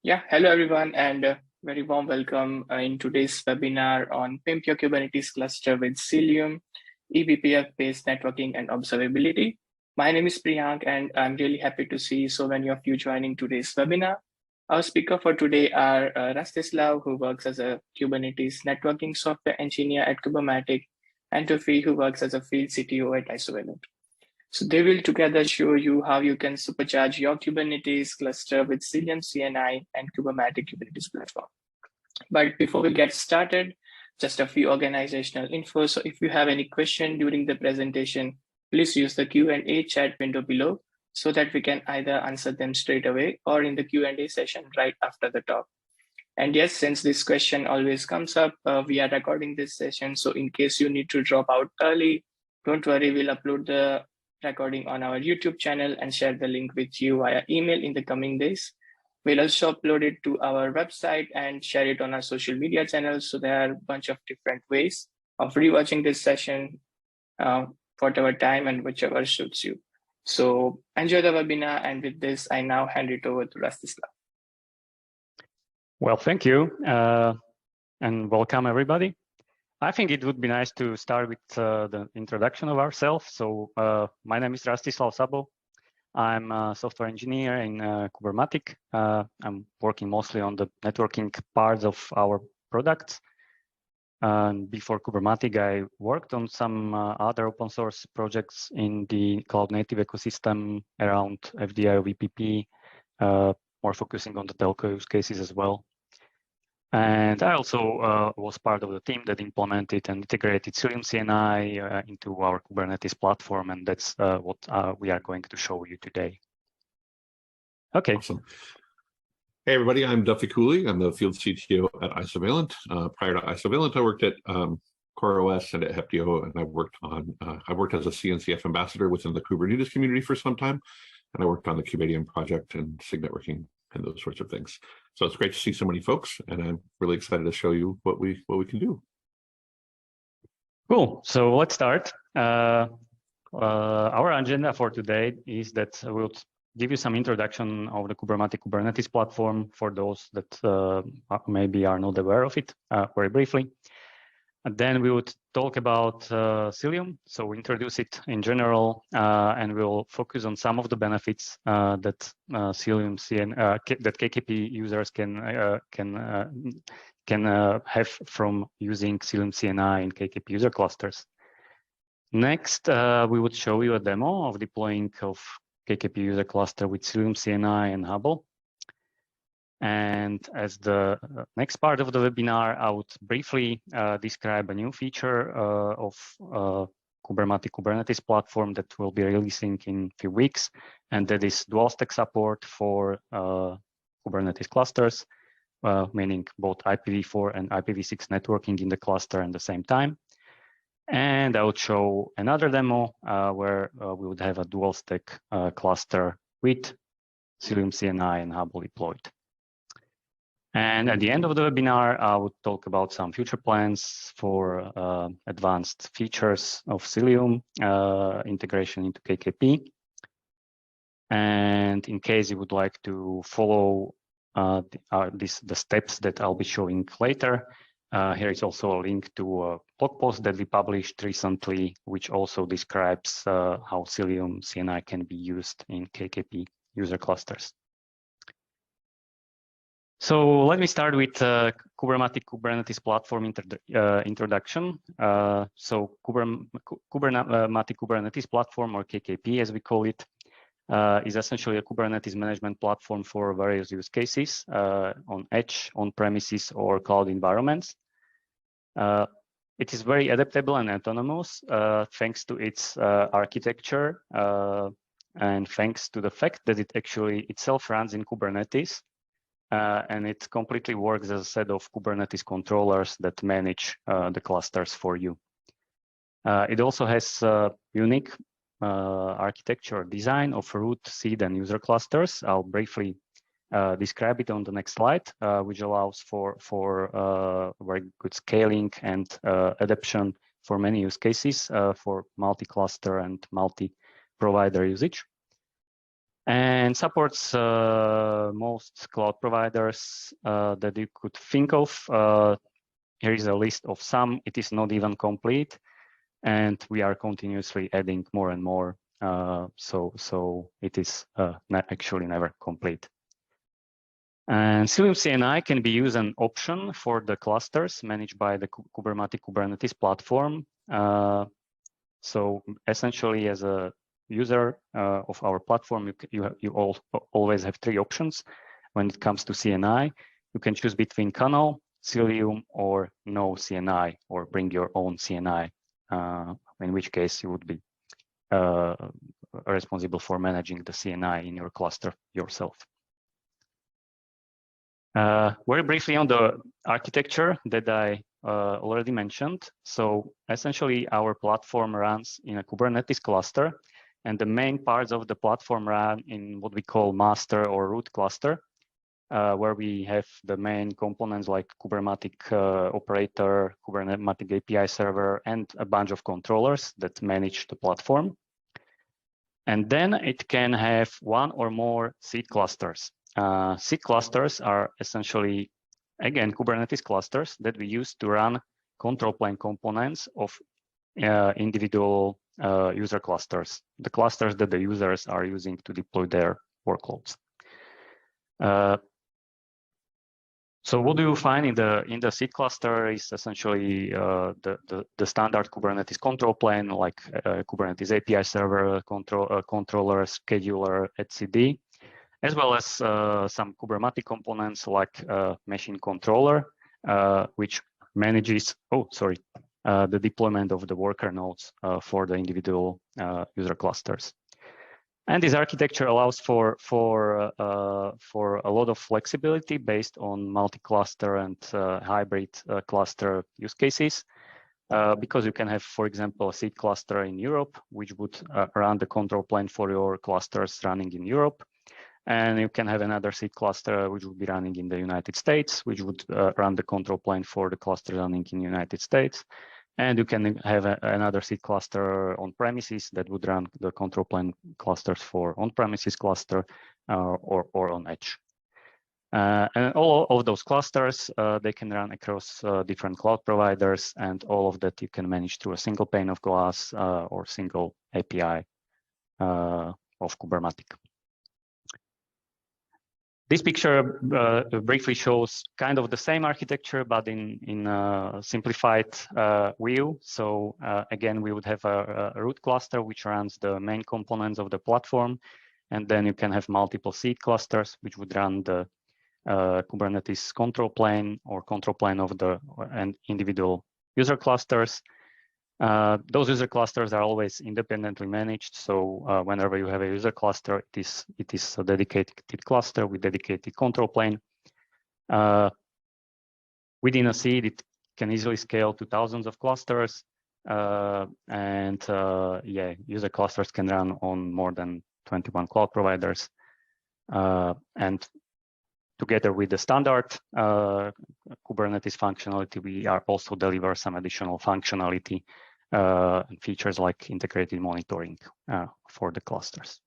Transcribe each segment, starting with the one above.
Yeah, hello everyone, and very warm welcome in today's webinar on Pimp your Kubernetes cluster with Cilium, eBPF-based networking and observability. My name is Priyank, and I'm really happy to see so many of you joining today's webinar. Our speaker for today are Rastislav, who works as a Kubernetes networking software engineer at Kubermatic, and Duffie, who works as a field CTO at Isovalent. So they will together show you how you can supercharge your Kubernetes cluster with Cilium CNI and Kubermatic Kubernetes Platform. But before we get started, just a few organizational info. So if you have any question during the presentation, please use the Q&A chat window below so that we can either answer them straight away or in the Q&A session right after the talk. And yes, since this question always comes up, we are recording this session. So in case you need to drop out early, don't worry, we'll upload the recording on our YouTube channel and share the link with you via email in the coming days. We'll also upload it to our website and share it on our social media channels. So there are a bunch of different ways of rewatching this session, whatever time and whichever suits you. So enjoy the webinar. And with this, I now hand it over to Rastislav. Well, thank you and welcome everybody. I think it would be nice to start with the introduction of ourselves. So my name is Rastislav Szabo. I'm a software engineer in Kubermatic. I'm working mostly on the networking parts of our products. Before Kubermatic, I worked on some other open source projects in the cloud native ecosystem around FDI, VPP, more focusing on the telco use cases as well. And I also was part of the team that implemented and integrated Cilium CNI into our Kubernetes platform, and that's what we are going to show you today. Okay. Awesome. Hey everybody, I'm Duffie Cooley. I'm the field CTO at Isovalent. Prior to Isovalent, I worked at CoreOS and at Heptio, and I worked as a CNCF ambassador within the Kubernetes community for some time, and I worked on the Kubedium project and SIG networking and those sorts of things. So it's great to see so many folks, and I'm really excited to show you what we can do. Cool. So let's start. Our agenda for today is that we'll give you some introduction of the Kubermatic Kubernetes platform for those that maybe are not aware of it, very briefly. And then we would talk about Cilium, so introduce it in general, and we'll focus on some of the benefits that Cilium CNI, that KKP users can have from using Cilium CNI in KKP user clusters. Next, we would show you a demo of deploying of KKP user cluster with Cilium CNI and Hubble. And as the next part of the webinar, I would briefly describe a new feature of Kubermatic Kubernetes platform that we'll be releasing in a few weeks, and that is dual stack support for Kubernetes clusters, meaning both IPv4 and IPv6 networking in the cluster at the same time. And I would show another demo where we would have a dual stack cluster with Cilium CNI and Hubble deployed. And at the end of the webinar, I would talk about some future plans for advanced features of Cilium, integration into KKP. And in case you would like to follow the steps that I'll be showing later, here is also a link to a blog post that we published recently, which also describes how Cilium CNI can be used in KKP user clusters. So let me start with Kubermatic Kubernetes Platform introduction. So Kubermatic Kubernetes Platform, or KKP as we call it, is essentially a Kubernetes management platform for various use cases on edge, on premises, or cloud environments. It is very adaptable and autonomous thanks to its architecture and thanks to the fact that it actually itself runs in Kubernetes. And it completely works as a set of Kubernetes controllers that manage the clusters for you. It also has unique architecture design of root, seed, and user clusters. I'll briefly describe it on the next slide, which allows for very good scaling and adaptation for many use cases for multi-cluster and multi-provider usage. And supports most cloud providers that you could think of. Here is a list of some. It is not even complete, and we are continuously adding more and more. So it is actually never complete. And Cilium CNI can be used an option for the clusters managed by the Kubermatic Kubernetes Platform. So essentially, as a user of our platform, you always have three options when it comes to CNI. You can choose between Canal, Cilium, or no CNI, or bring your own CNI, in which case you would be responsible for managing the CNI in your cluster yourself. Very briefly on the architecture that I already mentioned. So essentially, our platform runs in a Kubernetes cluster, and the main parts of the platform run in what we call master or root cluster, where we have the main components like Kubermatic operator, Kubermatic API server, and a bunch of controllers that manage the platform. And then it can have one or more seed clusters. Seed clusters are essentially, again, Kubernetes clusters that we use to run control plane components of individual user clusters, the clusters that the users are using to deploy their workloads. So what do you find in the seed cluster is essentially the standard Kubernetes control plane, like Kubernetes API server, controller, scheduler, etcd, as well as some Kubermatic components like machine controller, which manages the deployment of the worker nodes for the individual user clusters. And this architecture allows for a lot of flexibility based on multi-cluster and hybrid cluster use cases, because you can have, for example, a seed cluster in Europe, which would run the control plane for your clusters running in Europe. And you can have another seed cluster which would be running in the United States, which would run the control plane for the cluster running in the United States. And you can have another seed cluster on premises that would run the control plane clusters for on-premises cluster or on edge. And all of those clusters, they can run across different cloud providers, and all of that you can manage through a single pane of glass or single API of Kubermatic. This picture briefly shows kind of the same architecture, but in a simplified view. So again, we would have a root cluster which runs the main components of the platform, and then you can have multiple seed clusters which would run the Kubernetes control plane or control plane of the individual user clusters. Those user clusters are always independently managed. So whenever you have a user cluster, it is a dedicated cluster with dedicated control plane. Within a seed, it can easily scale to thousands of clusters. User clusters can run on more than 21 cloud providers. And together with the standard Kubernetes functionality, we are also deliver some additional functionality and features like integrated monitoring for the clusters.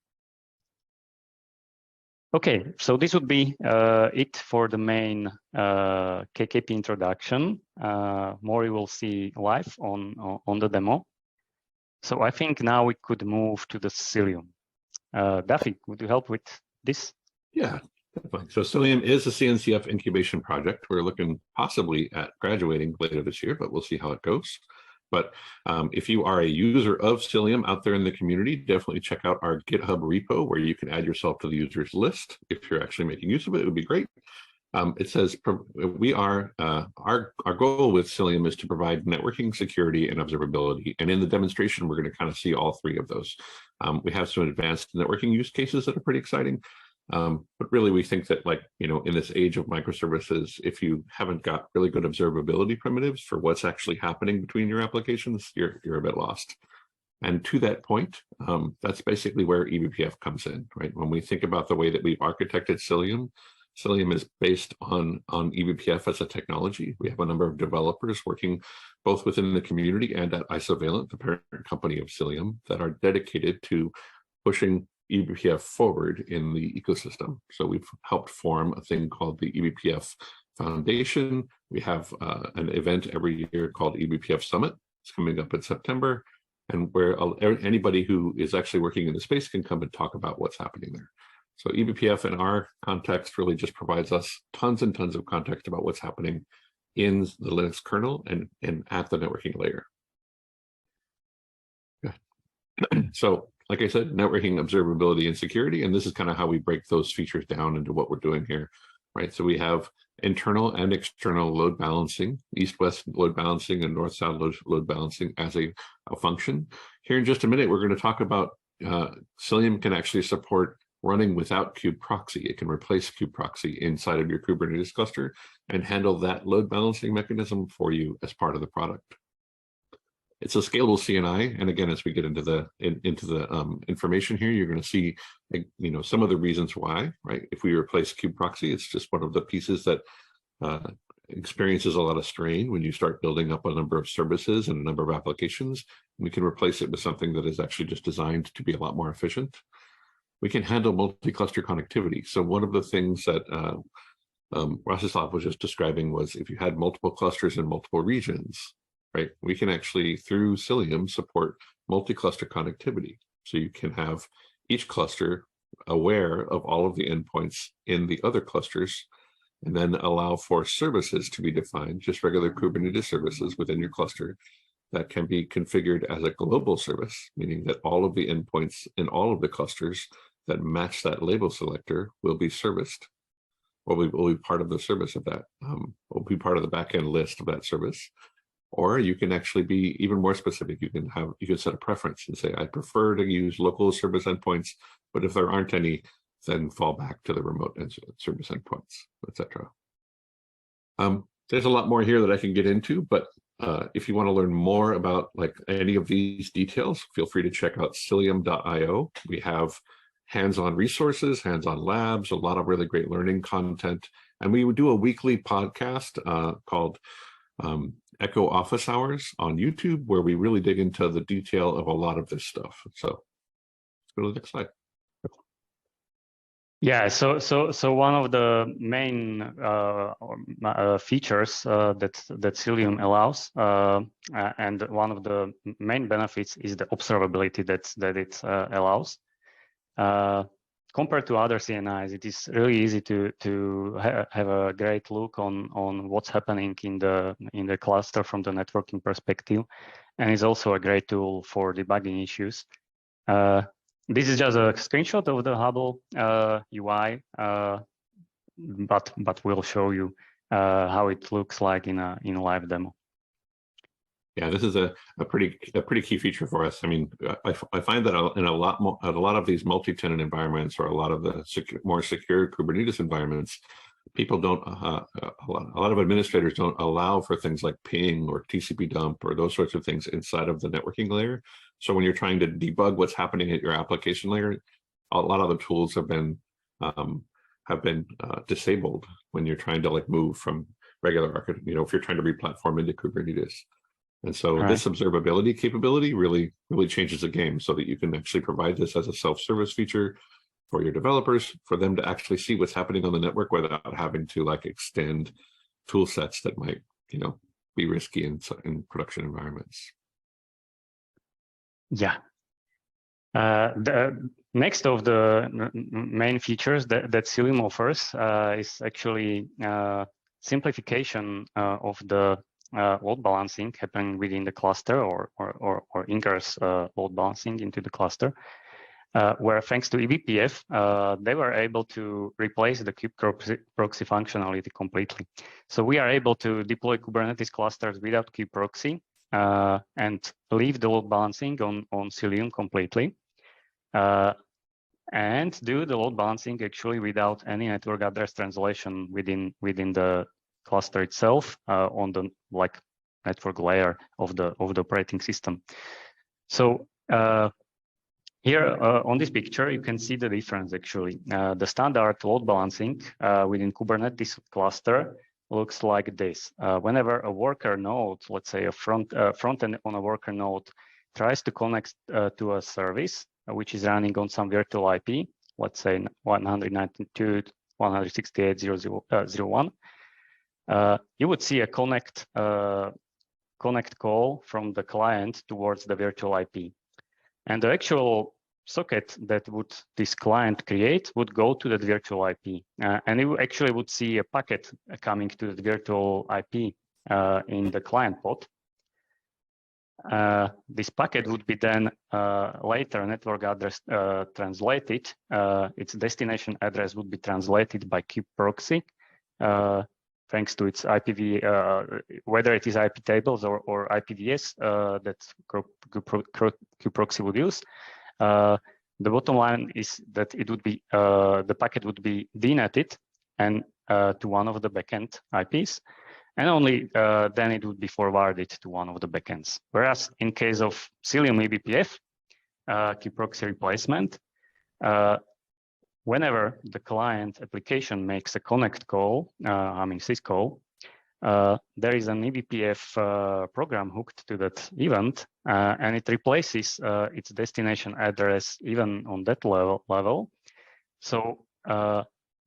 Okay, so this would be it for the main KKP introduction. More you will see live on the demo. So I think now we could move to the Cilium. Duffie, would you help with this? Yeah. Definitely. So Cilium is a CNCF incubation project. We're looking possibly at graduating later this year, but we'll see how it goes. But if you are a user of Cilium out there in the community, definitely check out our GitHub repo where you can add yourself to the users list. If you're actually making use of it, it would be great. It says we are our goal with Cilium is to provide networking, security, and observability. And in the demonstration, we're going to kind of see all three of those. We have some advanced networking use cases that are pretty exciting. But really, we think that, like, in this age of microservices, if you haven't got really good observability primitives for what's actually happening between your applications, you're a bit lost. And to that point, that's basically where eBPF comes in, right? When we think about the way that we've architected Cilium, Cilium is based on eBPF as a technology. We have a number of developers working both within the community and at Isovalent, the parent company of Cilium, that are dedicated to pushing eBPF forward in the ecosystem. So we've helped form a thing called the eBPF Foundation. We have an event every year called eBPF Summit. It's coming up in September, and where anybody who is actually working in the space can come and talk about what's happening there. So eBPF in our context really just provides us tons and tons of context about what's happening in the Linux kernel and at the networking layer. So, like I said, networking, observability, and security, and this is kind of how we break those features down into what we're doing here, right? So we have internal and external load balancing, east-west load balancing and north-south load balancing as a function. Here in just a minute, we're going to talk about Cilium can actually support running without kubeproxy. It can replace kubeproxy inside of your Kubernetes cluster and handle that load balancing mechanism for you as part of the product. It's a scalable CNI, and again, as we get into the information here, you're going to see, some of the reasons why. Right? If we replace kubeproxy, it's just one of the pieces that experiences a lot of strain when you start building up a number of services and a number of applications. We can replace it with something that is actually just designed to be a lot more efficient. We can handle multi-cluster connectivity. So one of the things that Rastislav was just describing was if you had multiple clusters in multiple regions, right, we can actually, through Cilium, support multi-cluster connectivity. So you can have each cluster aware of all of the endpoints in the other clusters, and then allow for services to be defined, just regular Kubernetes services within your cluster that can be configured as a global service, meaning that all of the endpoints in all of the clusters that match that label selector will be serviced, or will be part of the service of that, will be part of the backend list of that service. Or you can actually be even more specific. You can set a preference and say, I prefer to use local service endpoints, but if there aren't any, then fall back to the remote service endpoints, etc. There's a lot more here that I can get into, but if you want to learn more about like any of these details, feel free to check out cilium.io. We have hands-on resources, hands-on labs, a lot of really great learning content, and we would do a weekly podcast called Echo Office Hours on YouTube, where we really dig into the detail of a lot of this stuff. So let's go to the next slide. Yeah, so one of the main features that Cilium allows, and one of the main benefits is the observability that it allows. Compared to other CNIs, it is really easy to have a great look on what's happening in the cluster from the networking perspective, and it's also a great tool for debugging issues. This is just a screenshot of the Hubble UI, but we'll show you how it looks like in a live demo. Yeah, this is a pretty key feature for us. I mean, I find that in a lot of these multi-tenant environments, or a lot of the more secure Kubernetes environments, people don't a lot of administrators don't allow for things like ping or TCP dump or those sorts of things inside of the networking layer. So when you're trying to debug what's happening at your application layer, a lot of the tools have been disabled when you're trying to like move from regular if you're trying to replatform into Kubernetes. And so this observability capability really changes the game, so that you can actually provide this as a self-service feature for your developers, for them to actually see what's happening on the network without having to like extend tool sets that might, be risky in production environments. Yeah. The next of the main features that Cilium offers is actually simplification of the load balancing happening within the cluster, or ingress load balancing into the cluster, where thanks to eBPF, they were able to replace the kubeproxy functionality completely. So we are able to deploy Kubernetes clusters without kubeproxy and leave the load balancing on Cilium completely, and do the load balancing actually without any network address translation within the cluster itself, on the network layer of the operating system. So here on this picture, you can see the difference actually. The standard load balancing within Kubernetes cluster looks like this. Whenever a worker node, let's say a front end on a worker node, tries to connect to a service, which is running on some virtual IP, let's say 192.168.0.0.1, you would see a connect call from the client towards the virtual IP. And the actual socket that this client create would go to that virtual IP. And it actually would see a packet coming to the virtual IP in the client pod. This packet would be then later network address translated. Its destination address would be translated by Kubeproxy, thanks to its IPv, whether it is IP tables or IPVS that Kubeproxy would use. The bottom line is that it would be the packet would be DNATed and to one of the backend IPs, and only then it would be forwarded to one of the backends. Whereas in case of Cilium eBPF, Kubeproxy replacement, whenever the client application makes a connect call, syscall, there is an eBPF program hooked to that event, and it replaces its destination address even on that level. So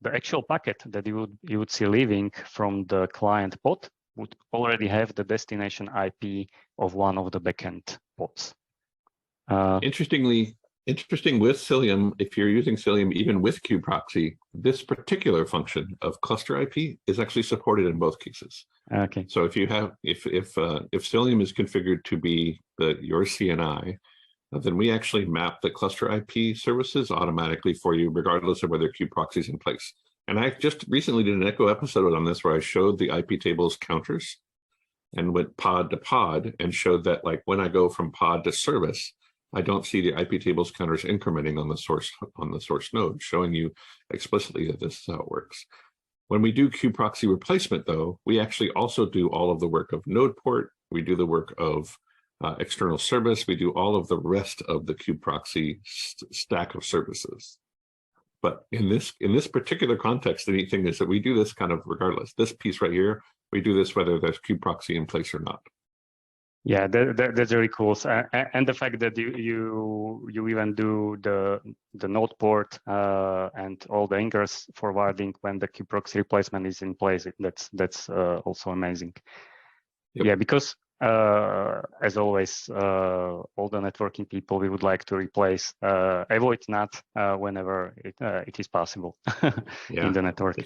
the actual packet that you would see leaving from the client pod would already have the destination IP of one of the backend pods. Interesting with Cilium, if you're using Cilium even with Kubeproxy, this particular function of cluster IP is actually supported in both cases. Okay. So if Cilium is configured to be your CNI, then we actually map the cluster IP services automatically for you, regardless of whether Kubeproxy is in place. And I just recently did an Echo episode on this where I showed the IP tables counters and went pod to pod and showed that, like, when I go from pod to service, I don't see the IP tables counters incrementing on the source node, showing you explicitly that this is how it works. When we do Kubeproxy replacement, though, we actually also do all of the work of node port. We do the work of external service. We do all of the rest of the Kubeproxy stack of services. But in this particular context, the neat thing is that we do this kind of regardless. This piece right here, we do this whether there's Kubeproxy in place or not. Yeah, that's very cool. And the fact that you even do the node port and all the ingress forwarding when the Kubeproxy replacement is in place, that's also amazing. Yep. Yeah, because as always, all the networking people, we would like to replace avoid NAT whenever it is possible in the network.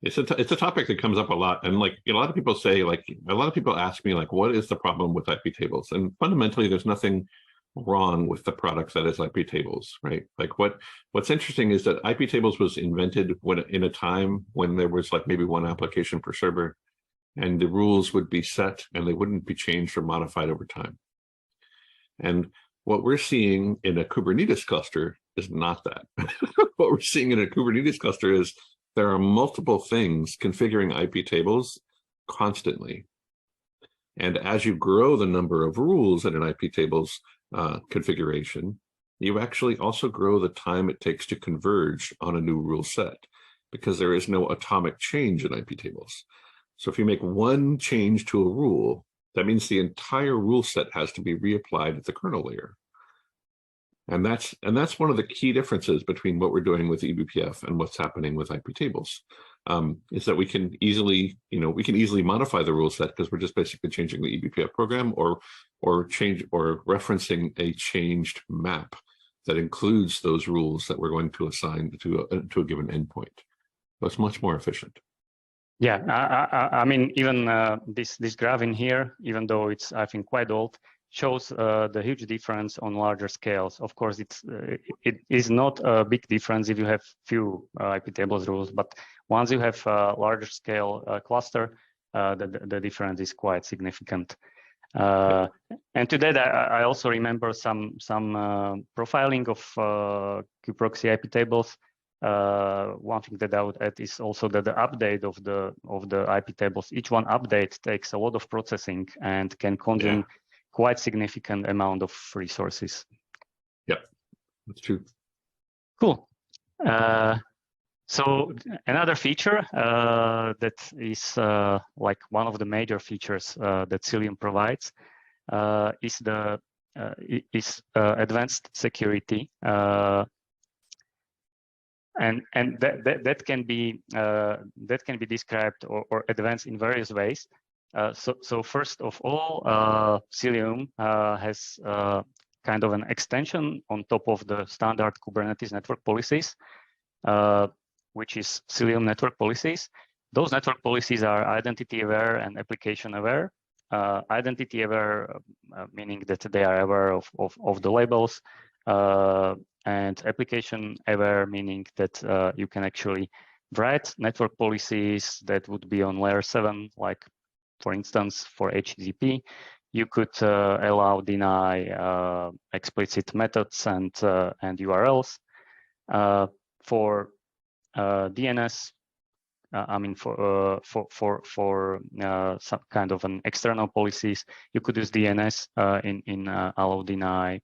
It's a topic that comes up a lot, and like a lot of people say, like a lot of people ask me, like, what is the problem with IP tables? And fundamentally, there's nothing wrong with the product that is IP tables, right? Like what's interesting is that IP tables was invented in a time when there was like maybe one application per server, and the rules would be set and they wouldn't be changed or modified over time. And what we're seeing in a Kubernetes cluster is not that. What we're seeing in a Kubernetes cluster is there are multiple things configuring IP tables constantly. And as you grow the number of rules in an IP tables configuration, you actually also grow the time it takes to converge on a new rule set, because there is no atomic change in IP tables. So if you make one change to a rule, that means the entire rule set has to be reapplied at the kernel layer. And that's one of the key differences between what we're doing with eBPF and what's happening with IP tables, is that we can easily modify the rule set because we're just basically changing the eBPF program or referencing a changed map that includes those rules that we're going to assign to a given endpoint. So it's much more efficient. Yeah, I mean, even this graph in here, even though it's, I think, quite old, shows the huge difference on larger scales. Of course, it is not a big difference if you have few IP tables rules, but once you have a larger scale cluster, the difference is quite significant. And to that, I also remember some profiling of Kubeproxy IP tables. One thing that I would add is also that the update of the IP tables, each one update takes a lot of processing and can consume quite significant amount of resources. Yep, that's true. Cool. So another feature that is like one of the major features that Cilium provides is the is advanced security, and that can be described or advanced in various ways. So first of all, Cilium has kind of an extension on top of the standard Kubernetes network policies, which is Cilium network policies. Those network policies are identity aware and application aware. Identity aware, meaning that they are aware of the labels, and application aware, meaning that you can actually write network policies that would be on layer 7, like for instance, for HTTP, you could allow, deny explicit methods and URLs. For DNS, I mean, for some kind of an external policies, you could use DNS in allow, deny,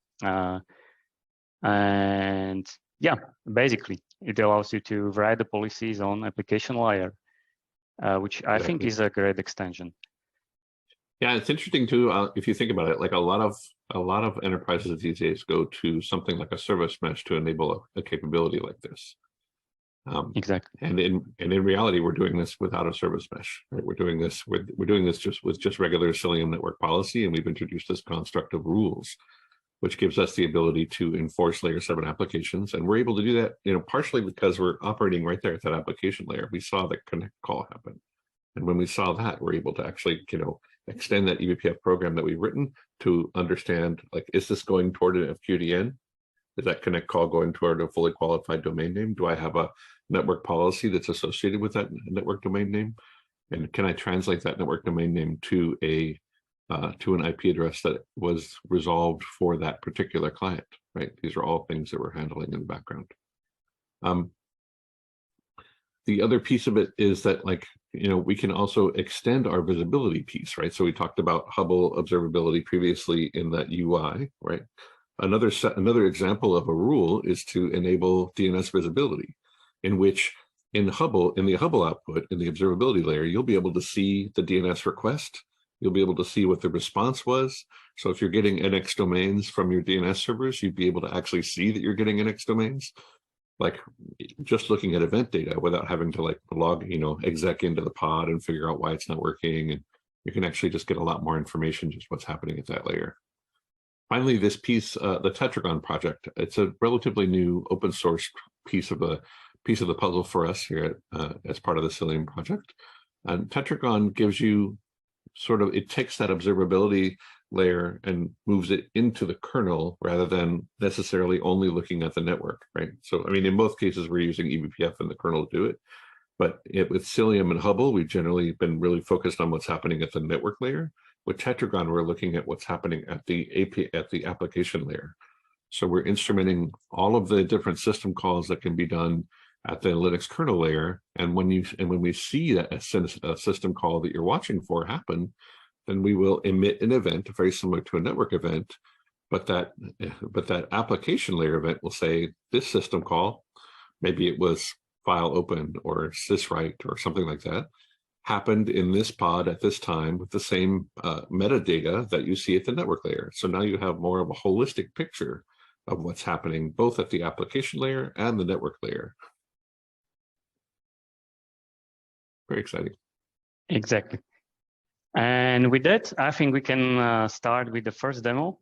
and yeah, basically it allows you to write the policies on application layer, which I think is a great extension. Yeah, it's interesting too. If you think about it, like a lot of enterprises these days go to something like a service mesh to enable a capability like this. Exactly. And in reality, we're doing this without a service mesh. Right? We're doing this just with regular Cilium network policy, and we've introduced this construct of rules, which gives us the ability to enforce layer 7 applications. And we're able to do that, partially because we're operating right there at that application layer. We saw the connect call happen. And when we saw that, we're able to actually, extend that eBPF program that we've written to understand, like, is this going toward an FQDN? Is that connect call going toward a fully qualified domain name? Do I have a network policy that's associated with that network domain name? And can I translate that network domain name to an IP address that was resolved for that particular client, right? These are all things that we're handling in the background. The other piece of it is that, like, we can also extend our visibility piece, right? So we talked about Hubble observability previously in that UI, right? Another example of a rule is to enable DNS visibility, in which in the Hubble output, in the observability layer, you'll be able to see the DNS request. You'll be able to see what the response was. So if you're getting NX domains from your DNS servers, you'd be able to actually see that you're getting NX domains, like just looking at event data without having to like log, exec into the pod and figure out why it's not working. And you can actually just get a lot more information, just what's happening at that layer. Finally, this piece, the Tetragon project, it's a relatively new open source piece of the puzzle for us here as part of the Cilium project. And Tetragon gives you it takes that observability layer and moves it into the kernel rather than necessarily only looking at the network, right? So, I mean, in both cases, we're using eBPF in the kernel to do it. But with Cilium and Hubble, we've generally been really focused on what's happening at the network layer. With Tetragon, we're looking at what's happening at the application layer. So we're instrumenting all of the different system calls that can be done at the Linux kernel layer, and when we see that a system call that you're watching for happen, then we will emit an event very similar to a network event, but that application layer event will say this system call, maybe it was file open or syswrite or something like that, happened in this pod at this time with the same metadata that you see at the network layer. So now you have more of a holistic picture of what's happening both at the application layer and the network layer. Very exciting. Exactly. And with that, I think we can start with the first demo.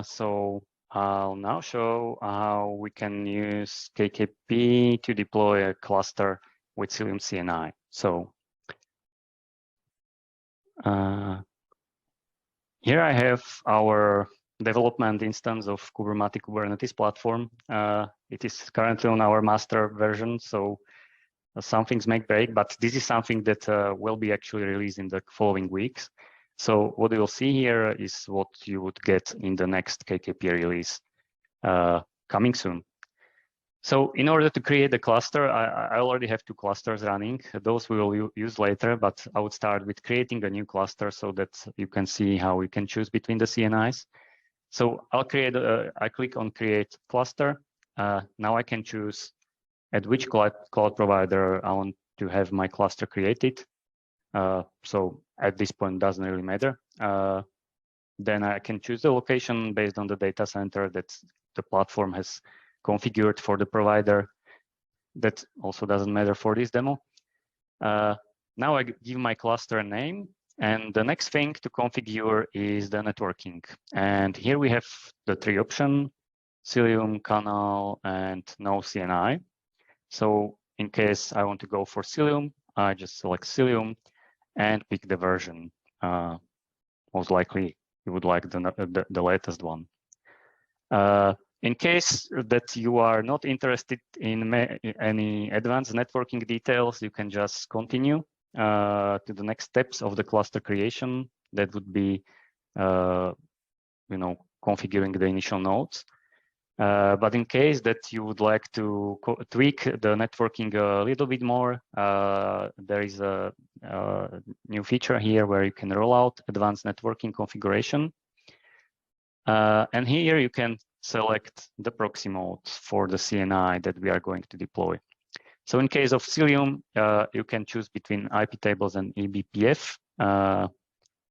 So I'll now show how we can use KKP to deploy a cluster with Cilium CNI. So here I have our development instance of Kubermatic Kubernetes Platform. It is currently on our master version, so some things may break, but this is something that will be actually released in the following weeks. So what you'll see here is what you would get in the next KKP release coming soon. So in order to create the cluster, I already have 2 clusters running. Those we will use later, but I would start with creating a new cluster so that you can see how we can choose between the CNIs. So I click on create cluster. Now I can choose at which cloud provider I want to have my cluster created. So at this point, doesn't really matter. Then I can choose the location based on the data center that the platform has configured for the provider. That also doesn't matter for this demo. Now I give my cluster a name, and the next thing to configure is the networking. And here we have the three options: Cilium, Canal, and no CNI. So in case I want to go for Cilium, I just select Cilium and pick the version. Most likely you would like the latest one. In case that you are not interested in any advanced networking details, you can just continue to the next steps of the cluster creation. That would be, configuring the initial nodes. But in case that you would like to tweak the networking a little bit more, there is a new feature here where you can roll out advanced networking configuration. And here you can select the proxy modes for the CNI that we are going to deploy. So in case of Cilium, you can choose between IP tables and eBPF.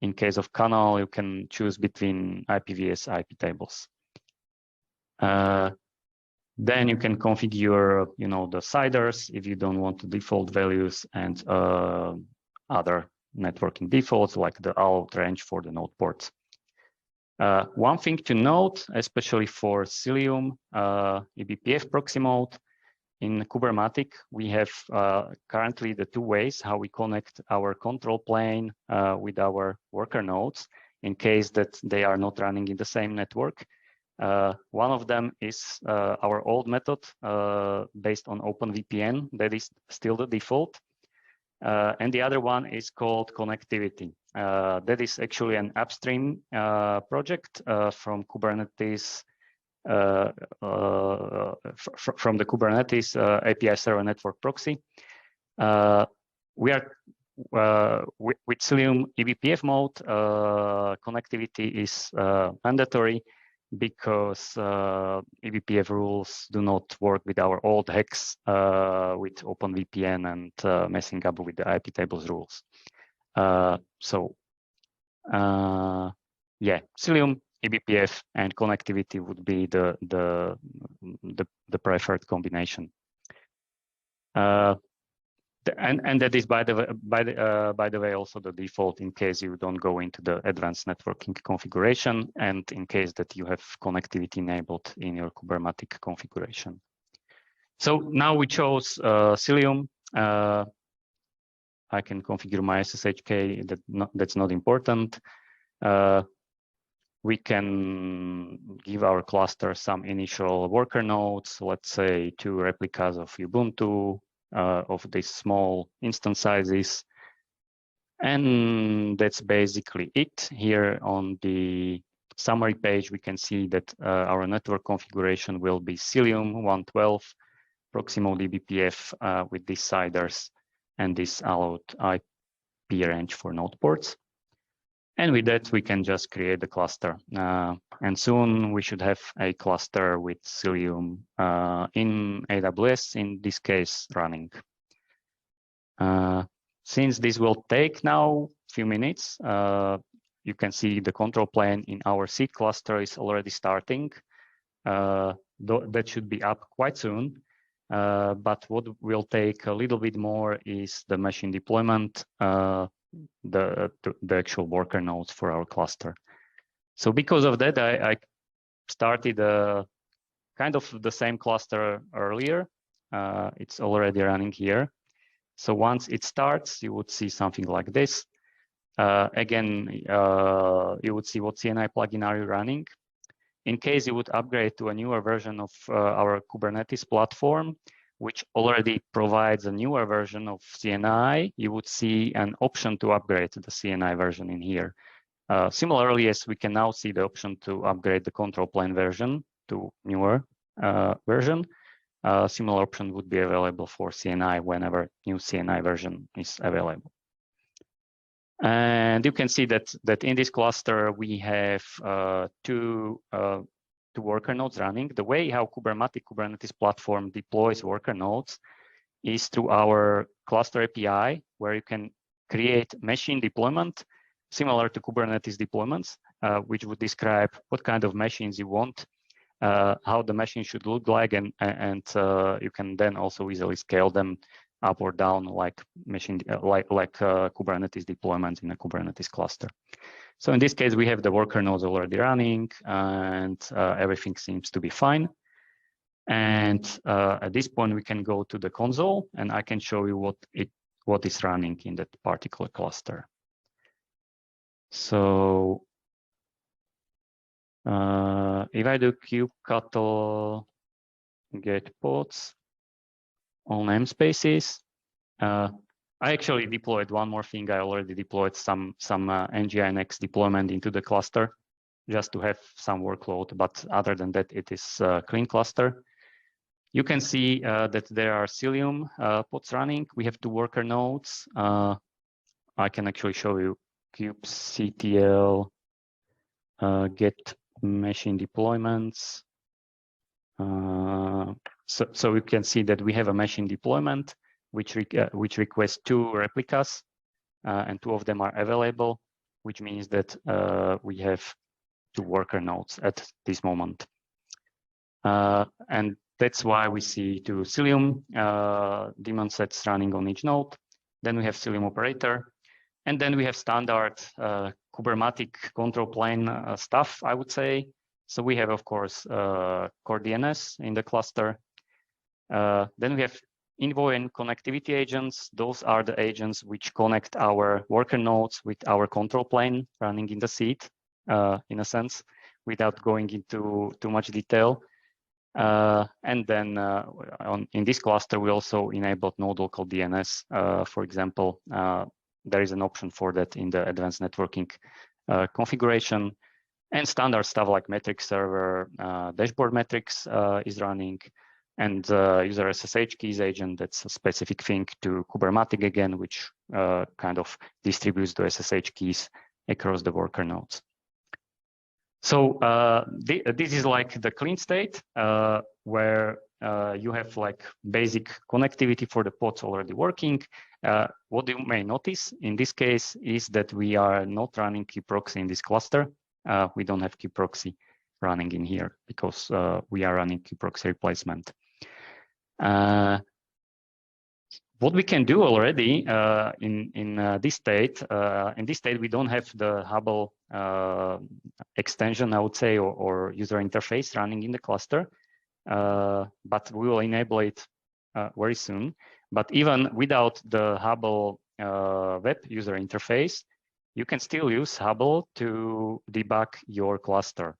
In case of Canal, you can choose between IPVS, IP tables. Then you can configure, the CIDRs if you don't want the default values, and other networking defaults like the allowed range for the node ports. One thing to note, especially for Cilium eBPF proxy mode, in Kubermatic, we have currently the two ways how we connect our control plane with our worker nodes in case that they are not running in the same network. One of them is our old method based on OpenVPN. That is still the default. And the other one is called connectivity. That is actually an upstream project from Kubernetes, from the Kubernetes API server network proxy. We are with Cilium eBPF mode, connectivity is mandatory because eBPF rules do not work with our old hex with OpenVPN and messing up with the IP tables rules. Yeah, Cilium eBPF and connectivity would be the preferred combination. And that is, by the way, also the default in case you don't go into the advanced networking configuration, and in case that you have connectivity enabled in your Kubermatic configuration. So now we chose Cilium. I can configure my SSH-key. That's not important. We can give our cluster some initial worker nodes, let's say 2 replicas of Ubuntu, of these small instance sizes. And that's basically it. Here on the summary page, we can see that our network configuration will be Cilium 112, proxy mode eBPF with these CIDRs and this allowed IP range for node ports. And with that, we can just create the cluster. And soon we should have a cluster with Cilium in AWS, in this case, running. Since this will take now a few minutes, you can see the control plane in our seed cluster is already starting. That should be up quite soon. But what will take a little bit more is the machine deployment, the actual worker nodes for our cluster. So because of that, I started kind of the same cluster earlier. It's already running here. So once it starts, you would see something like this. Again, you would see what CNI plugin are you running. In case you would upgrade to a newer version of our Kubernetes platform, which already provides a newer version of CNI, you would see an option to upgrade to the CNI version in here. Similarly, as we can now see the option to upgrade the control plane version to newer version, similar option would be available for CNI whenever new CNI version is available. And you can see that in this cluster, we have two worker nodes running. The way how Kubermatic Kubernetes Platform deploys worker nodes is through our cluster API, where you can create machine deployment similar to Kubernetes deployments. which would describe what kind of machines you want, how the machine should look like, and you can then also easily scale them up or down like Kubernetes deployments in a Kubernetes cluster. So in this case, we have the worker nodes already running, and everything seems to be fine. And at this point, we can go to the console, and I can show you what is running in that particular cluster. So if I do kubectl get pods, all namespaces, I actually deployed one more thing. I already deployed some nginx deployment into the cluster just to have some workload. But other than that, it is a clean cluster. You can see that there are Cilium pods running. We have 2 worker nodes. I can actually show you kubectl get machine deployments. So you can see that we have a machine deployment which requests 2 replicas, and 2 of them are available, which means that we have 2 worker nodes at this moment. And that's why we see 2 Cilium daemon sets running on each node. Then we have Cilium operator, and then we have standard Kubermatic control plane stuff, I would say. So we have, of course, core DNS in the cluster. Then we have envoy and connectivity agents. Those are the agents which connect our worker nodes with our control plane running in the seed, in a sense, without going into too much detail. And then in this cluster, we also enabled node local DNS. For example, there is an option for that in the advanced networking configuration. And standard stuff like metrics server, dashboard metrics is running, and user SSH keys agent, that's a specific thing to Kubermatic again, which kind of distributes the SSH keys across the worker nodes. So this is like the clean state where you have like basic connectivity for the pods already working. What you may notice in this case is that we are not running kubeproxy in this cluster. We don't have kubeproxy running in here because we are running kubeproxy replacement. What we can do already in this state, we don't have the Hubble extension, I would say, or user interface running in the cluster, but we will enable it very soon. But even without the Hubble web user interface, you can still use Hubble to debug your cluster.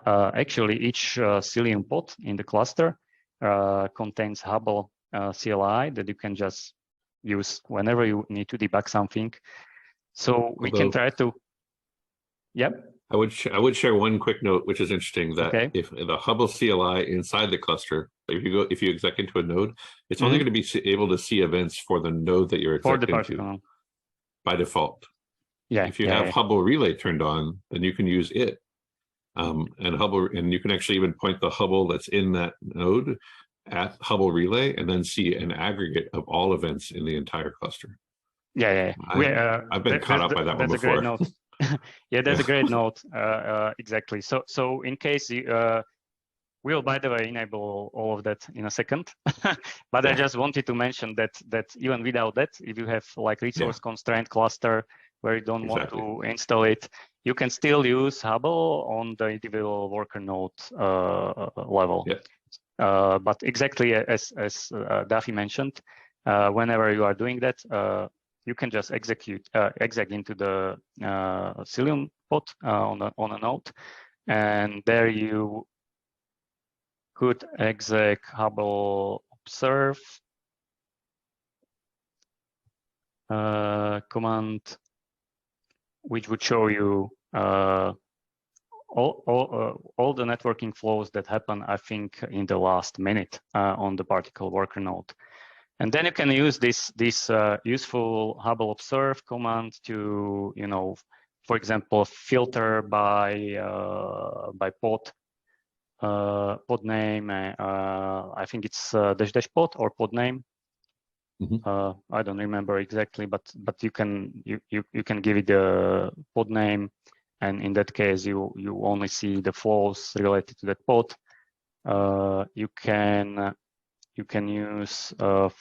Actually, each Cilium pod in the cluster contains Hubble CLI that you can just use whenever you need to debug something. So we can try to, yep. I would share one quick note, which is interesting, that if the Hubble CLI inside the cluster, if you exec into a node, it's only going to be able to see events for the node that you're exec into by default. Yeah. If you have Hubble Relay turned on, then you can use it. And you can actually even point the Hubble that's in that node at Hubble Relay and then see an aggregate of all events in the entire cluster. I've been caught up by that one before. That's a great note. Yeah, that's a great note. Exactly. So in case we'll, by the way, enable all of that in a second. But I just wanted to mention that even without that, if you have like resource constraint cluster where you don't want to install it, you can still use Hubble on the individual worker node level. But exactly as Duffie mentioned, whenever you are doing that, you can just exec into the Cilium pod on a node, and there you could exec Hubble observe command, which would show you all the networking flows that happen, I think, in the last minute on the particular worker node. And then you can use this useful Hubble observe command to, for example, filter by pod name. I think it's -- pod or pod name. I don't remember exactly, but you can give it the pod name, and in that case you only see the flows related to that pod. You can use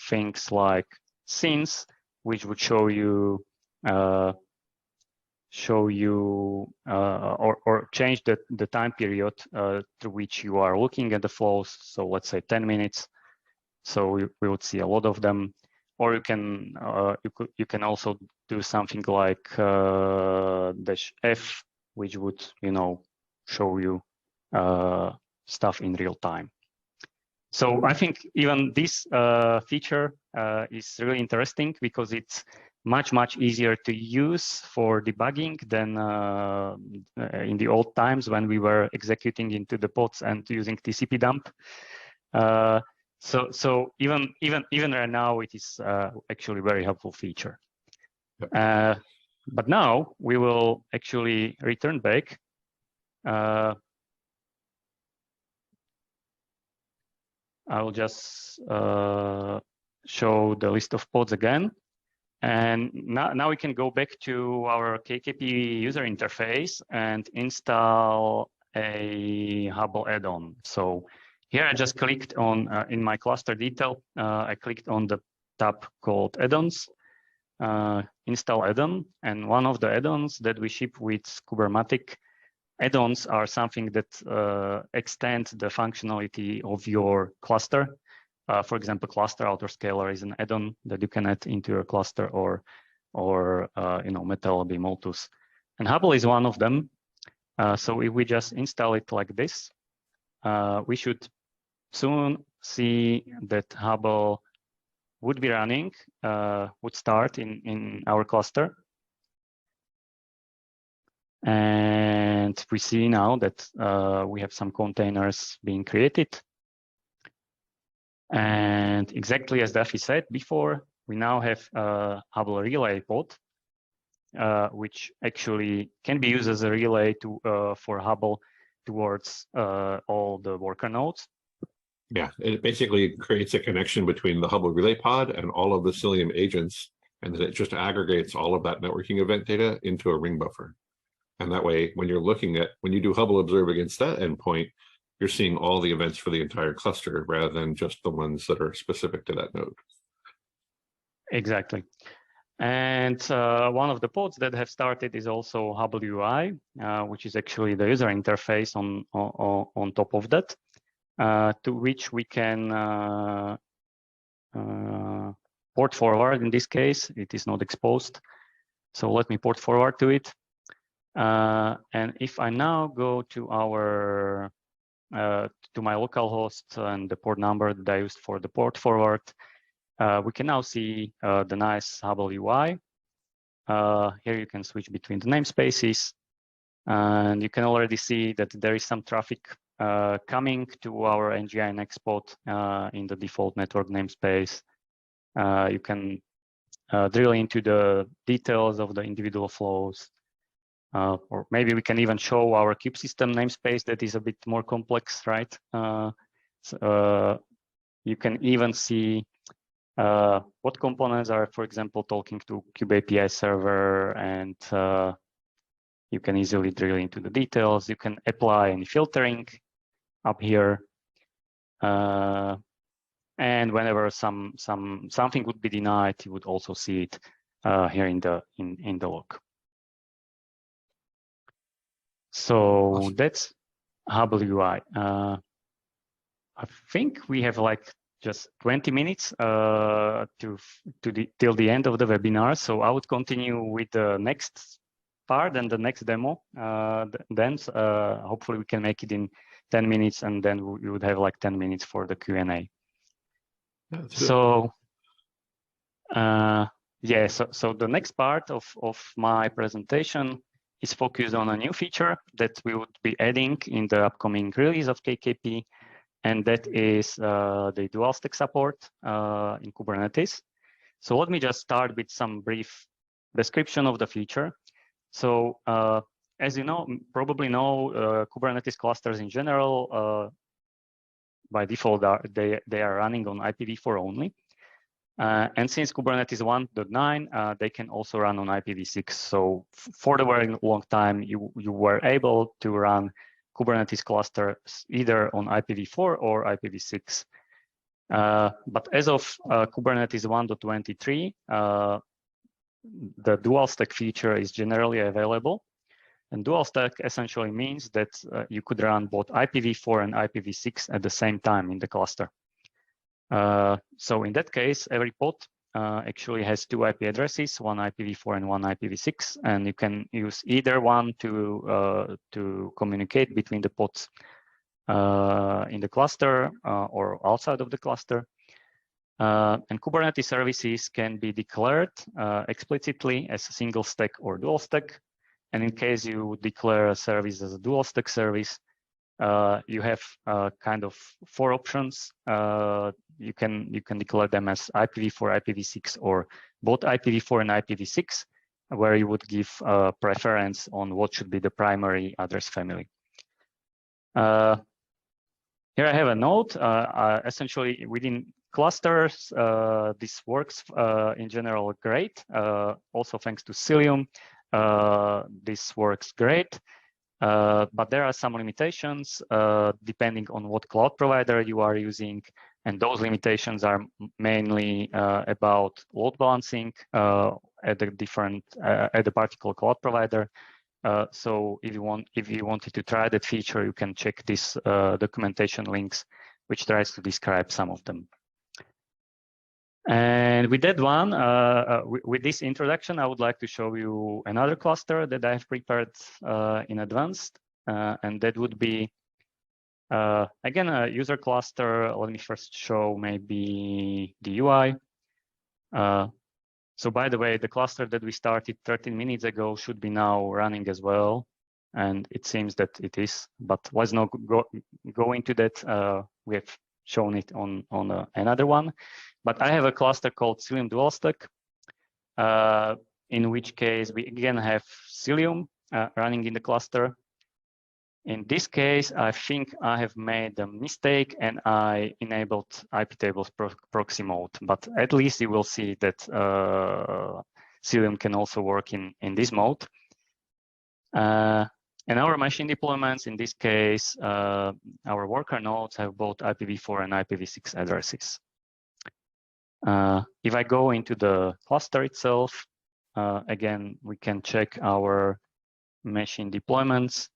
things like scenes, which would show you or change the time period through which you are looking at the flows. So let's say 10 minutes. So we would see a lot of them. Or you can also do something like -F, which would show you stuff in real time. So I think even this feature is really interesting because it's much easier to use for debugging than in the old times when we were executing into the pods and using TCP dump. So even right now, it is actually a very helpful feature. But now we will actually return back. I will just show the list of pods again. And now we can go back to our KKP user interface and install a Hubble add-on. So here I just clicked on, in my cluster detail, I clicked on the tab called add-ons, install add-on. And one of the add-ons that we ship with Kubermatic add-ons are something that extend the functionality of your cluster. For example, cluster autoscaler is an add-on that you can add into your cluster, or Metal Multus. And Hubble is one of them. So if we just install it like this, we should soon see that Hubble would be running, would start in our cluster. And we see now that we have some containers being created. And exactly as Duffie said before, we now have a Hubble relay pod, which actually can be used as a relay for Hubble towards all the worker nodes. Yeah, it basically creates a connection between the Hubble relay pod and all of the Cilium agents, and then it just aggregates all of that networking event data into a ring buffer. And that way, when you do Hubble observe against that endpoint, you're seeing all the events for the entire cluster rather than just the ones that are specific to that node. Exactly. And one of the pods that have started is also Hubble UI, which is actually the user interface on top of that, to which we can port forward. In this case, it is not exposed. So let me port forward to it. And if I now go to our to my local host and the port number that I used for the port forward, we can now see the nice Hubble UI. Here you can switch between the namespaces, and you can already see that there is some traffic coming to our NGINX pod in the default network namespace. You can drill into the details of the individual flows. Or maybe we can even show our kube system namespace that is a bit more complex, right? You can even see what components are, for example, talking to kube API server, and you can easily drill into the details. You can apply any filtering up here. And whenever something would be denied, you would also see it here in the log. So awesome. That's Hubble UI. I think we have like just 20 minutes till the end of the webinar. So I would continue with the next part and the next demo. Then hopefully we can make it in 10 minutes, and then we would have like 10 minutes for the Q&A. So yeah, so the next part of my presentation is focused on a new feature that we would be adding in the upcoming release of KKP, and that is the dual stack support in Kubernetes. So let me just start with some brief description of the feature. So as you know, probably know, Kubernetes clusters in general, by default, they are running on IPv4 only. And since Kubernetes 1.9, they can also run on IPv6. So for the very long time, you were able to run Kubernetes clusters either on IPv4 or IPv6. But as of Kubernetes 1.23, the dual stack feature is generally available. And dual stack essentially means that you could run both IPv4 and IPv6 at the same time in the cluster. So in that case, every pod actually has two IP addresses, one IPv4 and one IPv6, and you can use either one to communicate between the pods in the cluster or outside of the cluster. And Kubernetes services can be declared explicitly as a single stack or dual stack. And in case you declare a service as a dual stack service, you have kind of four options. You can declare them as IPv4, IPv6, or both IPv4 and IPv6, where you would give preference on what should be the primary address family. Here I have a note. Essentially, within clusters, this works in general great. Also, thanks to Cilium, this works great. But there are some limitations depending on what cloud provider you are using, and those limitations are mainly about load balancing at the particular cloud provider. So if you wanted to try that feature, you can check this documentation links, which tries to describe some of them. And with that one, with this introduction, I would like to show you another cluster that I've prepared in advance, and that would be, again, a user cluster. Let me first show maybe the UI. So by the way, the cluster that we started 13 minutes ago should be now running as well, and it seems that it is, but let's not go into that. We have shown it on another one. But I have a cluster called Cilium Dual Stack, in which case we again have Cilium running in the cluster. In this case, I think I have made a mistake and I enabled iptables proxy mode, but at least you will see that Cilium can also work in this mode. And our machine deployments, in this case, our worker nodes have both IPv4 and IPv6 addresses. If I go into the cluster itself, again, we can check our machine deployments.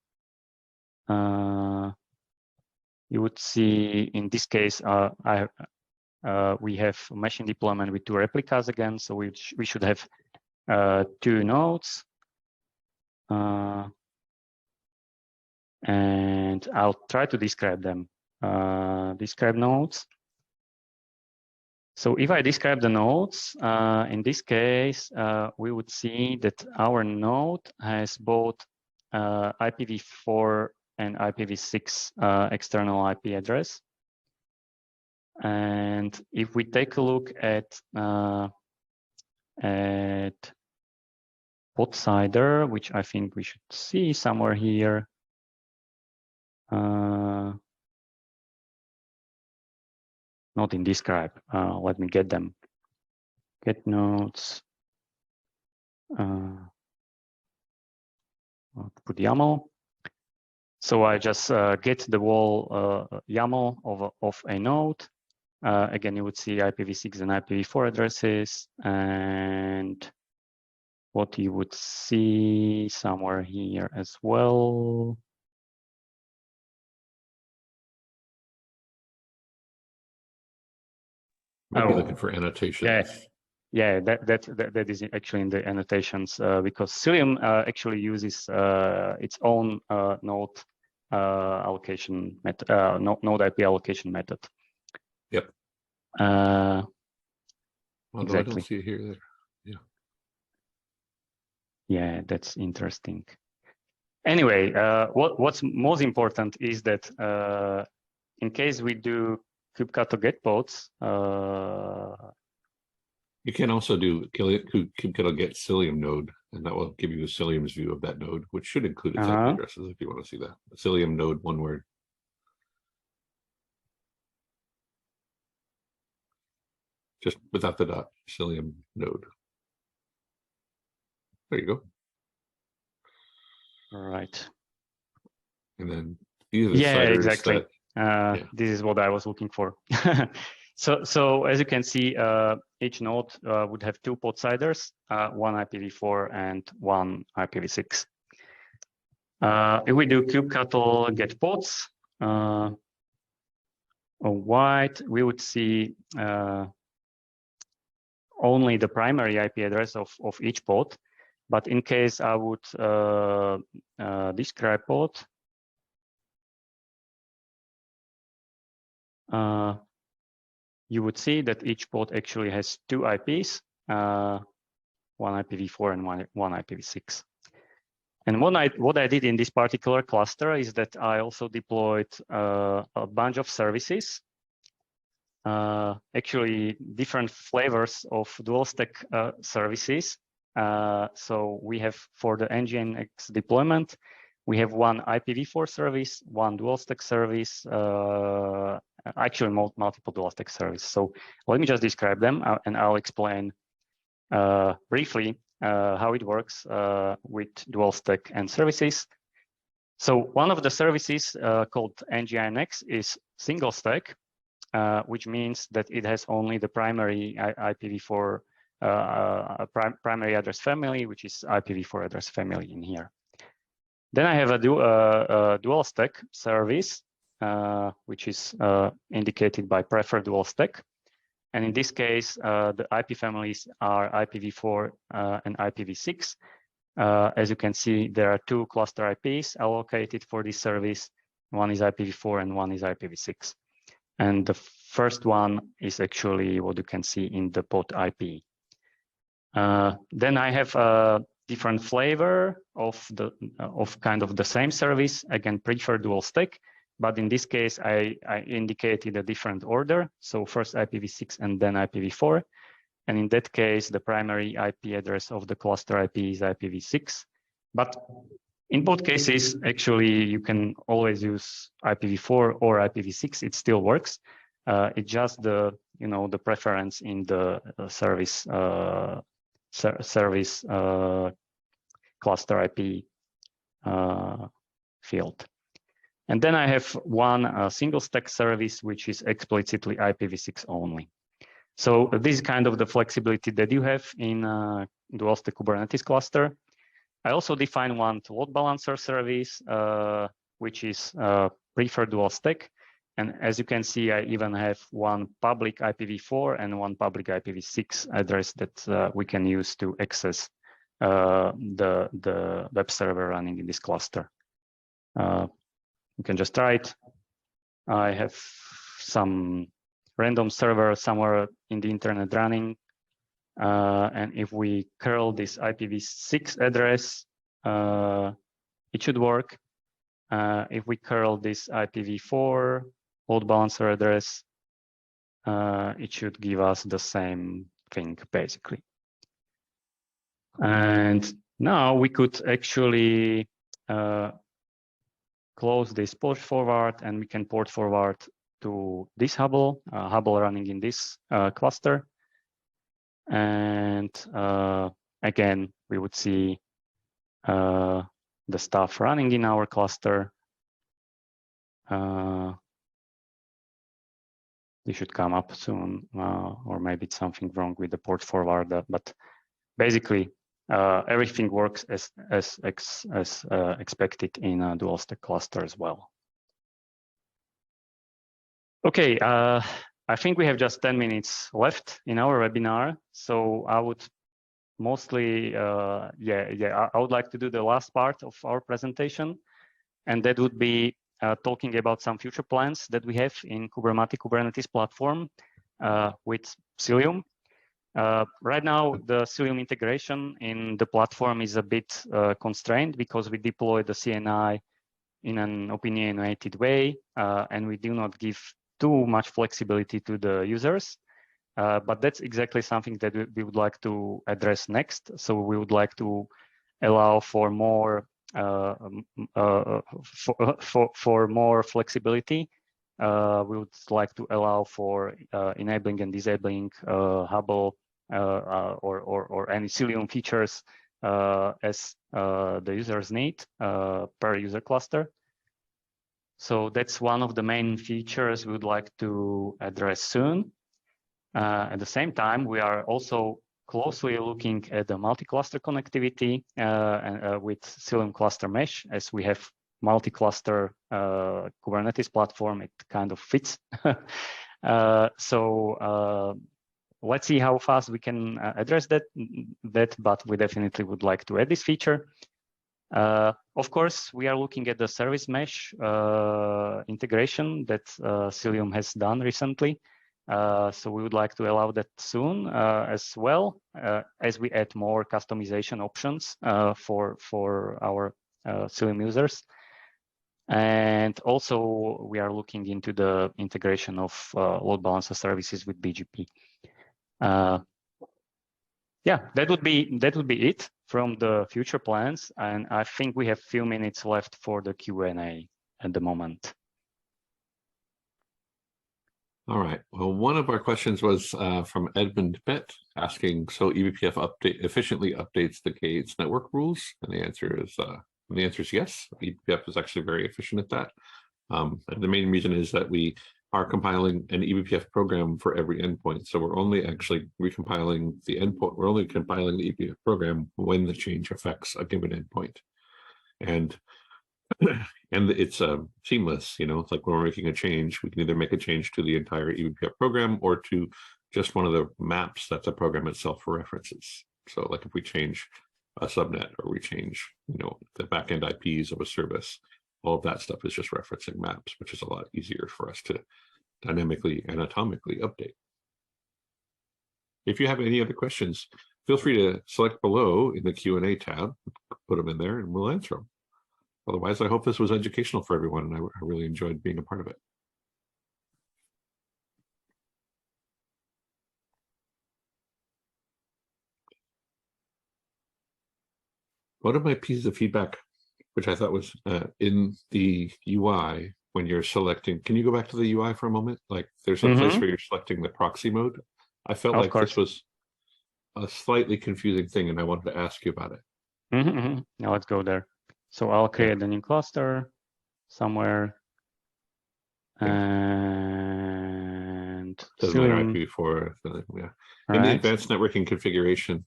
You would see in this case, we have machine deployment with two replicas again, so we should have two nodes. And I'll try to describe them. Describe nodes. So if I describe the nodes, in this case, we would see that our node has both IPv4 and IPv6 external IP address. And if we take a look at PodSider, which I think we should see somewhere here. Not in describe. Let me get them. Get nodes. Put YAML. So I just get the whole YAML of a node. Again, you would see IPv6 and IPv4 addresses, and what you would see somewhere here as well. Might be looking for annotations. Yeah, that is actually in the annotations because Cilium actually uses its own node allocation method, node IP allocation method. Yep. Exactly. I don't see it here. Yeah. Yeah, that's interesting. Anyway, what's most important is that in case we do kubectl get pods, you can also do kubectl get Cilium node, and that will give you Cilium's view of that node, which should include its IP addresses if you want to see that. Cilium node, one word. just without the .cilium node. There you go. All right. And then these are the CIDRs exactly. that, This is what I was looking for. So as you can see, each node would have two pod CIDRs, one IPv4 and one IPv6. If we do kubectl get pods on white, we would see only the primary IP address of each pod. But in case I would describe pod, you would see that each pod actually has two IPs, one IPv4 and one IPv6. And what I did in this particular cluster is that I also deployed a bunch of services, actually different flavors of dual stack services. So we have, for the Nginx deployment, we have one IPv4 service, one dual stack service, actually multiple dual stack services. So let me just describe them and I'll explain briefly how it works with dual stack and services. So one of the services called Nginx is single stack, which means that it has only the primary IPv4 primary address family, which is IPv4 address family in here. Then I have a dual stack service, which is indicated by preferred dual stack. And in this case, the IP families are IPv4 and IPv6. As you can see, there are two cluster IPs allocated for this service. One is IPv4 and one is IPv6. And the first one is actually what you can see in the pod IP. Then I have a different flavor of kind of the same service, again, preferred dual stack. But in this case, I indicated a different order. So first IPv6 and then IPv4. And in that case, the primary IP address of the cluster IP is IPv6. But in both cases, actually, you can always use IPv4 or IPv6. It still works. It's just the preference in the service cluster IP field. And then I have one single stack service, which is explicitly IPv6 only. So this is kind of the flexibility that you have in dual stack Kubernetes cluster. I also define one load balancer service, which is preferred dual stack. And as you can see, I even have one public IPv4 and one public IPv6 address that we can use to access the web server running in this cluster. You can just try it. I have some random server somewhere in the internet running. And if we curl this IPv6 address, it should work. If we curl this IPv4 load balancer address, it should give us the same thing, basically. And now we could actually close this port forward, and we can port forward to this Hubble running in this cluster. And again, we would see the stuff running in our cluster. This should come up soon, or maybe it's something wrong with the port forwarder. But basically, everything works as expected in a dual stack cluster as well. Okay, I think we have just 10 minutes left in our webinar, so I would mostly, I would like to do the last part of our presentation, and that would be talking about some future plans that we have in Kubermatic Kubernetes Platform with Cilium. Right now, the Cilium integration in the platform is a bit constrained because we deploy the CNI in an opinionated way, and we do not give too much flexibility to the users. But that's exactly something that we would like to address next. So we would like to allow for more for more flexibility we would like to allow for enabling and disabling Hubble or any Cilium features as the users need per user cluster. So that's one of the main features we would like to address soon. At the same time, we are also closely looking at the multi-cluster connectivity with Cilium cluster mesh, as we have multi-cluster Kubernetes platform. It kind of fits. Let's see how fast we can address that, but we definitely would like to add this feature. Of course, we are looking at the service mesh integration that Cilium has done recently. So we would like to allow that soon as well, as we add more customization options for our Cilium users. And also we are looking into the integration of load balancer services with BGP. Yeah, that would be it from the future plans. And I think we have a few minutes left for the Q&A at the moment. All right. Well, one of our questions was from Edmund Bett asking, so eBPF efficiently updates the K8's network rules? And the answer is yes. eBPF is actually very efficient at that. And the main reason is that we are compiling an eBPF program for every endpoint. So we're only actually recompiling the endpoint. We're only compiling the eBPF program when the change affects a given endpoint. And it's seamless, it's like when we're making a change, we can either make a change to the entire eBPF program or to just one of the maps that the program itself references. So like if we change a subnet or we change, the backend IPs of a service, all of that stuff is just referencing maps, which is a lot easier for us to dynamically and atomically update. If you have any other questions, feel free to select below in the Q&A tab, put them in there and we'll answer them. Otherwise, I hope this was educational for everyone, and I really enjoyed being a part of it. One of my pieces of feedback, which I thought was in the UI, when you're selecting, can you go back to the UI for a moment? Like there's a place where you're selecting the proxy mode. I felt like this was a slightly confusing thing, and I wanted to ask you about it. Now let's go there. So I'll create a new cluster somewhere, and doesn't matter IPv4. Yeah. In the advanced networking configuration,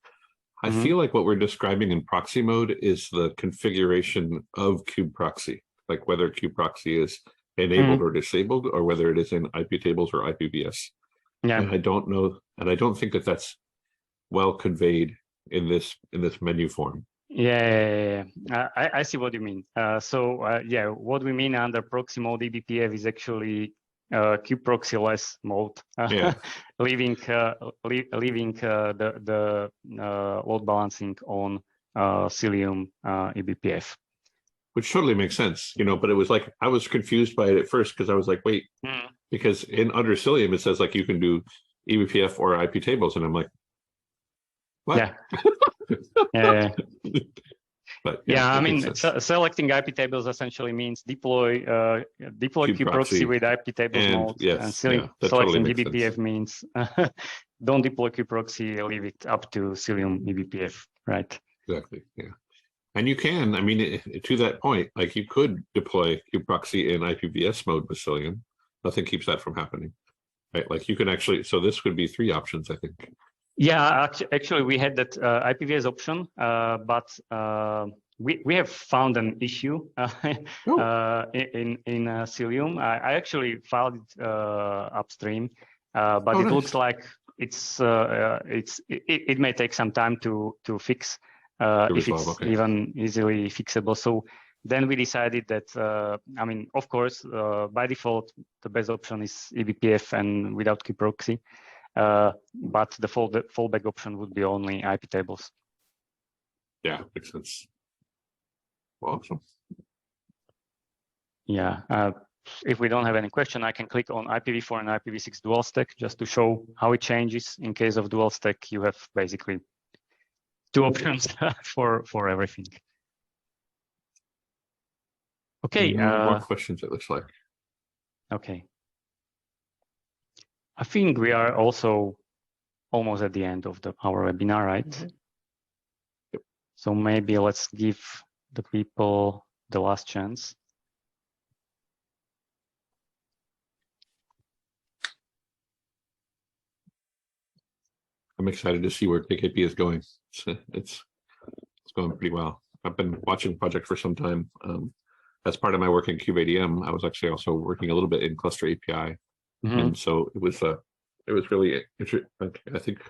I feel like what we're describing in proxy mode is the configuration of kubeproxy, like whether kubeproxy is enabled or disabled, or whether it is in IP tables or IPVS. Yeah. And I don't know, and I don't think that that's well conveyed in this menu form. Yeah, I see what you mean. Yeah, what we mean under proxy mode eBPF is actually kubeproxy-less mode, leaving the load balancing on Cilium eBPF. Which totally makes sense, but it was like I was confused by it at first because I was like, wait, because under Cilium it says like you can do eBPF or IP tables, and I'm like, what? Yeah. Yeah. But I mean, selecting IP tables essentially means deploy kubeproxy with IP tables mode, and selecting eBPF means don't deploy kubeproxy, leave it up to Cilium eBPF, right? Exactly. Yeah, and you can. I mean, to that point, like you could deploy kubeproxy in IPVS mode with Cilium. Nothing keeps that from happening, right? Like you can actually. So this would be 3 options, I think. Yeah, actually, we had that IPVS option, but we have found an issue in Cilium. I actually filed it upstream, but it looks like it may take some time to fix if it's even easily fixable. So then we decided that I mean, of course, by default, the best option is eBPF and without kubeproxy. But the fallback option would be only IP tables. Yeah, makes sense. Awesome. Yeah. If we don't have any question, I can click on IPv4 and IPv6 dual stack just to show how it changes. In case of dual stack, you have basically 2 options for everything. Okay. More questions, it looks like. Okay. I think we are also almost at the end of our webinar, right? Mm-hmm. So maybe let's give the people the last chance. I'm excited to see where KKP is going. It's going pretty well. I've been watching the project for some time. As part of my work in KubeADM, I was actually also working a little bit in Cluster API, and so it was really interesting. I think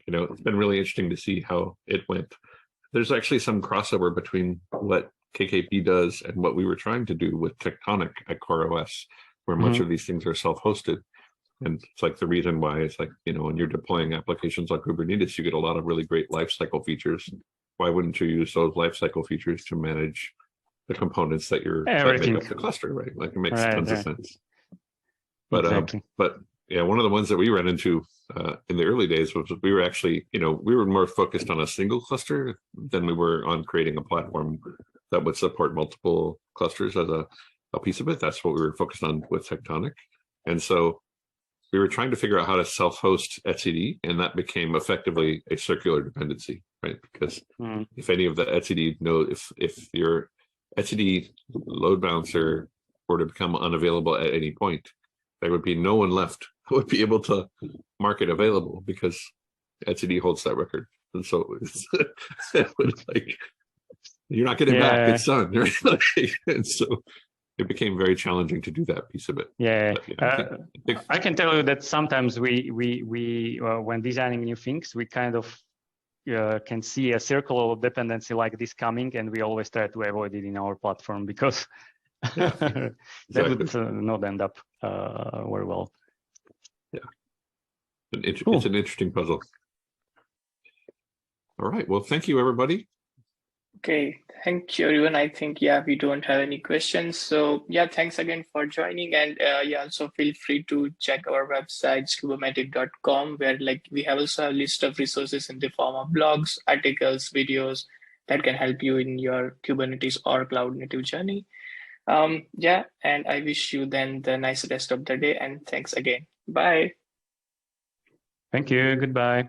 it's been really interesting to see how it went. There's actually some crossover between what KKP does and what we were trying to do with Tectonic at CoreOS, where much of these things are self-hosted. And it's like the reason why it's like, when you're deploying applications on Kubernetes, you get a lot of really great lifecycle features. Why wouldn't you use those lifecycle features to manage the components that make up the cluster, right? Like it makes tons of sense. But exactly. But yeah, one of the ones that we ran into in the early days was we were actually, we were more focused on a single cluster than we were on creating a platform that would support multiple clusters as a piece of it. That's what we were focused on with Tectonic. And so we were trying to figure out how to self-host etcd, and that became effectively a circular dependency, right? Because if any of the etcd if your etcd load balancer were to become unavailable at any point, there would be no one left who would be able to mark it available because etcd holds that record. And so it was like, you're not getting back, it's done, right? And so it became very challenging to do that piece of it. Yeah, but, I can tell you that sometimes we when designing new things, we kind of can see a circle of dependency like this coming, and we always try to avoid it in our platform because that would not end up very well. Yeah, it's an interesting puzzle. All right, well, thank you, everybody. Okay, thank you, everyone. I think, we don't have any questions. So thanks again for joining. And also feel free to check our website, kubermatic.com, where we have also a list of resources in the form of blogs, articles, videos that can help you in your Kubernetes or cloud native journey. And I wish you then the nice rest of the day, and thanks again. Bye. Thank you. Goodbye.